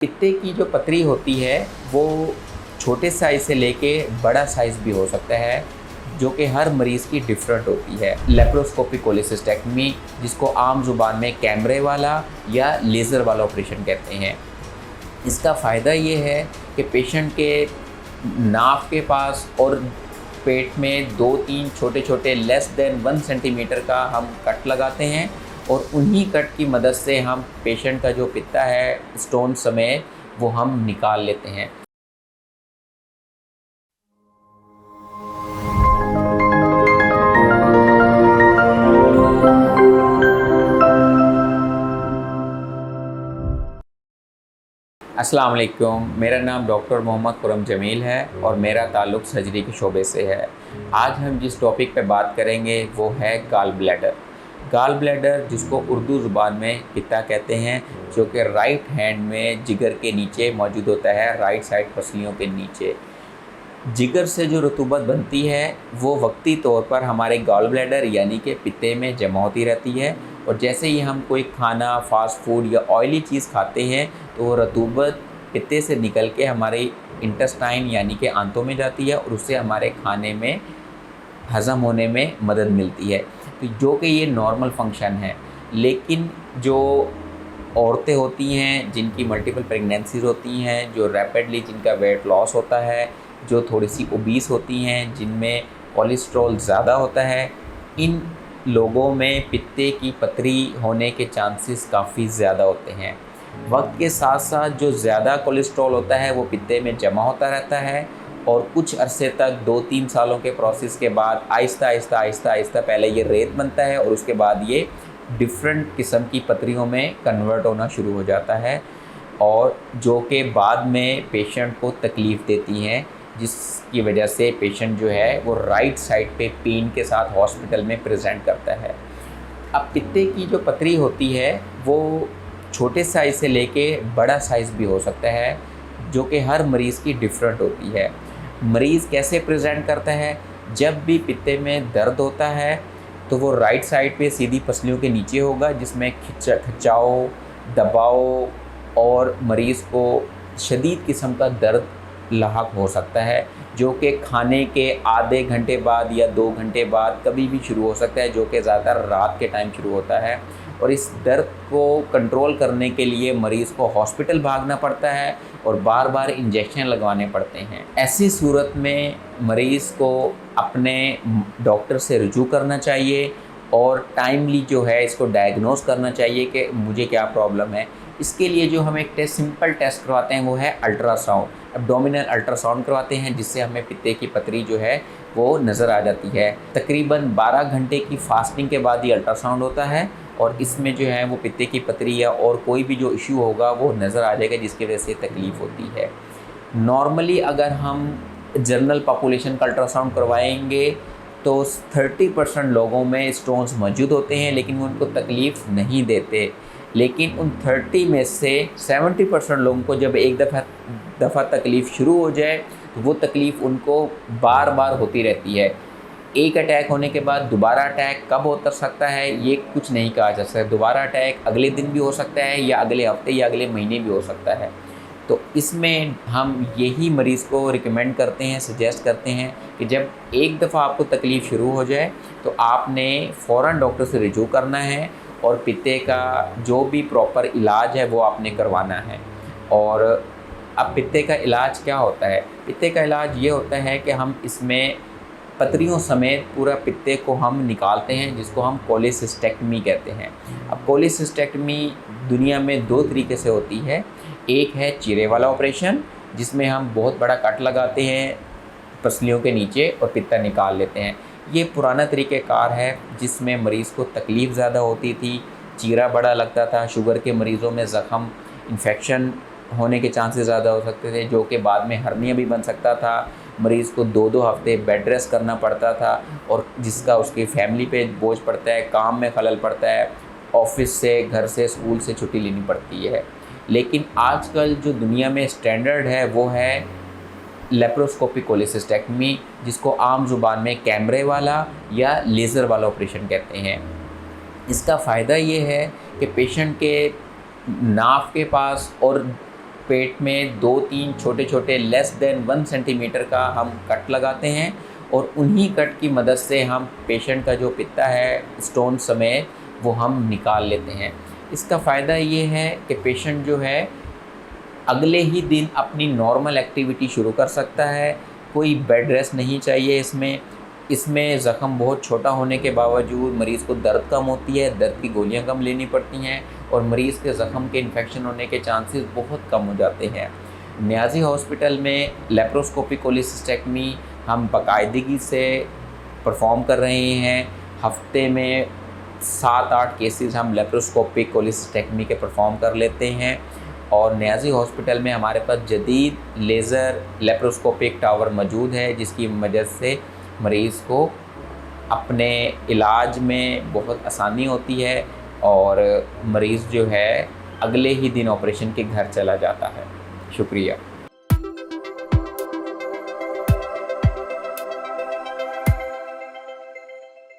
पित्ते की जो पथरी होती है वो छोटे साइज़ से लेके बड़ा साइज़ भी हो सकता है, जो कि हर मरीज़ की डिफरेंट होती है। लेप्रोस्कोपिक कोलेसिस्टेक्टमी, जिसको आम ज़ुबान में कैमरे वाला या लेज़र वाला ऑपरेशन कहते हैं। इसका फ़ायदा ये है कि पेशेंट के नाक के पास और पेट में 2-3 छोटे-छोटे लेस देन 1 सेंटीमीटर का हम कट लगाते हैं और उन्हीं कट की मदद से हम पेशेंट का जो पित्ता है स्टोन समेत वो हम निकाल लेते हैं। अस्सलाम वालेकुम, मेरा नाम डॉक्टर मोहम्मद खुर्रम जमील है और मेरा ताल्लुक़ सर्जरी के शोबे से है। आज हम जिस टॉपिक पे बात करेंगे वो है गॉल ब्लैडर। गॉल ब्लैडर, जिसको उर्दू ज़ुबान में पित्ता कहते हैं, जो कि राइट हैंड में जिगर के नीचे मौजूद होता है, राइट साइड पसलियों के नीचे। जिगर से जो रतूबत बनती है वो वक्ती तौर पर हमारे गॉल ब्लैडर यानी कि पित्ते में जमा होती रहती है, और जैसे ही हम कोई खाना, फास्ट फूड या ऑयली चीज़ खाते हैं तो वो रतूबत पित्ते से निकल के हमारे इंटेस्टाइन यानी कि आंतों में जाती है और उससे हमारे खाने में हज़म होने में मदद मिलती है। तो जो कि ये नॉर्मल फंक्शन है। लेकिन जो औरतें होती हैं जिनकी मल्टीपल प्रेगनेंसीज़ होती हैं, जो रैपिडली जिनका वेट लॉस होता है, जो थोड़ी सी ओबीस होती हैं, जिनमें कोलेस्ट्रॉल ज़्यादा होता है, इन लोगों में पित्ते की पथरी होने के चांसेस काफ़ी ज़्यादा होते हैं। वक्त के साथ साथ जो ज़्यादा कोलेस्ट्रॉल होता है वो पित्ते में जमा होता रहता है और कुछ अरसे तक 2-3 सालों के प्रोसेस के बाद आहिस्ता पहले ये रेत बनता है और उसके बाद ये डिफरेंट किस्म की पथरियों में कन्वर्ट होना शुरू हो जाता है, और जो कि बाद में पेशेंट को तकलीफ़ देती हैं, जिसकी वजह से पेशेंट जो है वो राइट साइड पे पेन के साथ हॉस्पिटल में प्रेजेंट करता है। अब पित्ते की जो पथरी होती है वो छोटे साइज़ से लेके बड़ा साइज़ भी हो सकता है, जो कि हर मरीज़ की डिफरेंट होती है। मरीज़ कैसे प्रेजेंट करता है? जब भी पित्ते में दर्द होता है तो वो राइट साइड पे सीधी पसलियों के नीचे होगा, जिसमें खिंचाव, दबाव और मरीज़ को शदीद किस्म का दर्द लाहक हो सकता है, जो कि खाने के आधे घंटे बाद या 2 घंटे बाद कभी भी शुरू हो सकता है, जो कि ज़्यादातर रात के टाइम शुरू होता है। और इस दर्द को कंट्रोल करने के लिए मरीज़ को हॉस्पिटल भागना पड़ता है और बार बार इंजेक्शन लगवाने पड़ते हैं। ऐसी सूरत में मरीज़ को अपने डॉक्टर से रुजू करना चाहिए और टाइमली जो है इसको डायग्नोस करना चाहिए कि मुझे क्या प्रॉब्लम है। इसके लिए जो हम एक सिंपल टेस्ट करवाते हैं वो है अल्ट्रासाउंड। एब्डोमिनल अल्ट्रासाउंड करवाते हैं, जिससे हमें पित्ते की पथरी जो है वो नज़र आ जाती है। तकरीबन 12 घंटे की फास्टिंग के बाद ये अल्ट्रासाउंड होता है और इसमें जो है वो पित्ते की पथरी या और कोई भी जो इशू होगा वो नज़र आ जाएगा, जिसकी वजह से तकलीफ़ होती है। नॉर्मली अगर हम जनरल पॉपुलेशन का अल्ट्रासाउंड करवाएंगे तो 30% लोगों में स्टोन्स मौजूद होते हैं, लेकिन वो उनको तकलीफ़ नहीं देते। लेकिन उन 30 में से 70% लोगों को जब एक दफ़ा तकलीफ़ शुरू हो जाए तो वो तकलीफ़ उनको बार बार होती रहती है। एक अटैक होने के बाद दोबारा अटैक कब हो सकता है ये कुछ नहीं कहा जा सकता। दोबारा अटैक अगले दिन भी हो सकता है या अगले हफ्ते या अगले महीने भी हो सकता है। तो इसमें हम यही मरीज़ को रिकमेंड करते हैं, सजेस्ट करते हैं कि जब एक दफ़ा आपको तकलीफ़ शुरू हो जाए तो आपने फ़ौरन डॉक्टर से रुजू करना है और पित्ते का जो भी प्रॉपर इलाज है वो आपने करवाना है। और अब पित्ते का इलाज क्या होता है? पित्ते का इलाज ये होता है कि हम इसमें पथरियों समेत पूरा पित्ते को हम निकालते हैं, जिसको हम कोलेसिस्टेक्टमी कहते हैं। अब कोलेसिस्टेक्टमी दुनिया में 2 तरीके से होती है। एक है चीरे वाला ऑपरेशन, जिसमें हम बहुत बड़ा कट लगाते हैं पसलियों के नीचे और पित्ता निकाल लेते हैं। ये पुराना तरीक़ेकार है जिसमें मरीज़ को तकलीफ़ ज़्यादा होती थी, चीरा बड़ा लगता था। शुगर के मरीज़ों में ज़ख़म इन्फेक्शन होने के चांसेस ज़्यादा हो सकते थे, जो कि बाद में हर्निया भी बन सकता था। मरीज़ को 2-2 हफ़्ते बेड रेस्ट करना पड़ता था और जिसका उसकी फैमिली पे बोझ पड़ता है, काम में खलल पड़ता है, ऑफ़िस से, घर से, स्कूल से छुट्टी लेनी पड़ती है। लेकिन आजकल जो दुनिया में स्टैंडर्ड है वो है लेप्रोस्कोपिक कोलेसिस्टेक्टमी, जिसको आम ज़ुबान में कैमरे वाला या लेज़र वाला ऑपरेशन कहते हैं। इसका फ़ायदा ये है कि पेशेंट के नाक के पास और पेट में 2-3 छोटे-छोटे लेस देन 1 सेंटीमीटर का हम कट लगाते हैं और उन्हीं कट की मदद से हम पेशेंट का जो पित्ता है स्टोन समेत वो हम निकाल लेते हैं। इसका फ़ायदा ये है कि पेशेंट जो है अगले ही दिन अपनी नॉर्मल एक्टिविटी शुरू कर सकता है। कोई बेड रेस्ट नहीं चाहिए इसमें ज़ख़म बहुत छोटा होने के बावजूद मरीज़ को दर्द कम होती है, दर्द की गोलियां कम लेनी पड़ती हैं और मरीज़ के ज़ख़म के इन्फेक्शन होने के चांसेस बहुत कम हो जाते हैं। नियाज़ी हॉस्पिटल में लेप्रोस्कोपिक कोलिसिस्टेक्टमी हम बाकायदगी से परफॉर्म कर रहे हैं। हफ्ते में 7-8 केसेस हम लेप्रोस्कोपिक कोलिसिस्टेक्टमी के परफॉर्म कर लेते हैं और नियाज़ी हॉस्पिटल में हमारे पास जदीद लेज़र लेप्रोस्कोपिक टावर मौजूद है, जिसकी वजह से मरीज़ को अपने इलाज में बहुत आसानी होती है और मरीज़ जो है अगले ही दिन ऑपरेशन के घर चला जाता है। शुक्रिया।